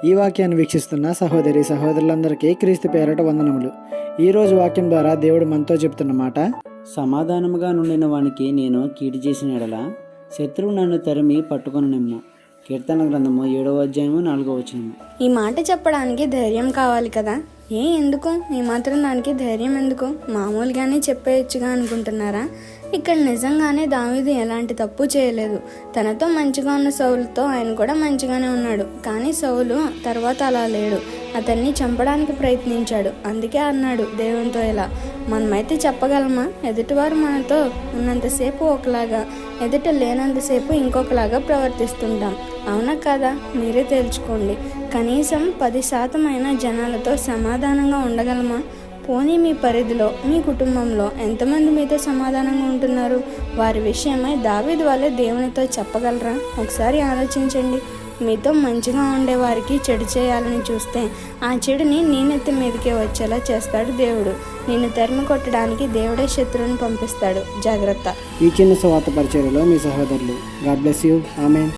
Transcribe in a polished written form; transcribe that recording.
ఈ వాక్యాన్ని వీక్షిస్తున్న సహోదరి సహోదరులందరికీ క్రీస్తు పేరట వందనములు. ఈరోజు వాక్యం ద్వారా దేవుడు మనతో చెప్తున్న మాట, సమాధానముగా నుండిన వానికి నేను కీడు చేసిన ఎడల శత్రువు నన్ను తరిమి పట్టుకొననిమ్ము. కీర్తన గ్రంథము 7వ అధ్యాయము 4వ వచనము. ఈ మాట చెప్పడానికి ధైర్యం కావాలి కదా. ఎందుకు ఈ మాత్రం దానికి ధైర్యం ఎందుకు? మామూలుగానే చెప్పేయచ్చుగా అనుకుంటున్నారా? ఇక్కడ నిజంగానే దావీదు ఎలాంటి తప్పు చేయలేదు. తనతో మంచిగా ఉన్న సౌలుతో ఆయన కూడా మంచిగానే ఉన్నాడు. కానీ సౌలు తర్వాత అలా లేడు. అతన్ని చంపడానికి ప్రయత్నించాడు. అందుకే అన్నాడు దేవునితో ఇలా, మనమైతే చెప్పగలమా? ఎదుటివారు మనతో ఉన్నంతసేపు ఒకలాగా, ఎదుట లేనంతసేపు ఇంకొకలాగా ప్రవర్తిస్తుంటాం. అవునా కదా? మీరే తేల్చుకోండి. కనీసం 10% అయినా జనాలతో సమాధానంగా ఉండగలమా? పోనీ మీ పరిధిలో, మీ కుటుంబంలో ఎంతమంది మీతో సమాధానంగా ఉంటున్నారు? వారి విషయమై దావీదు వల్లే దేవునితో చెప్పగలరా? ఒకసారి ఆలోచించండి. మీతో మంచిగా ఉండే వారికి చెడు చేయాలని చూస్తే ఆ చెడుని నీ నెత్తి మీదకే వచ్చేలా చేస్తాడు దేవుడు. నిన్ను తరిమి కొట్టడానికి దేవుడే శత్రువుని పంపిస్తాడు. జాగ్రత్త. ఈ చిన్న సువార్త పరిచర్యలో మీ సహోదరులు. God bless you. ఆమేన్.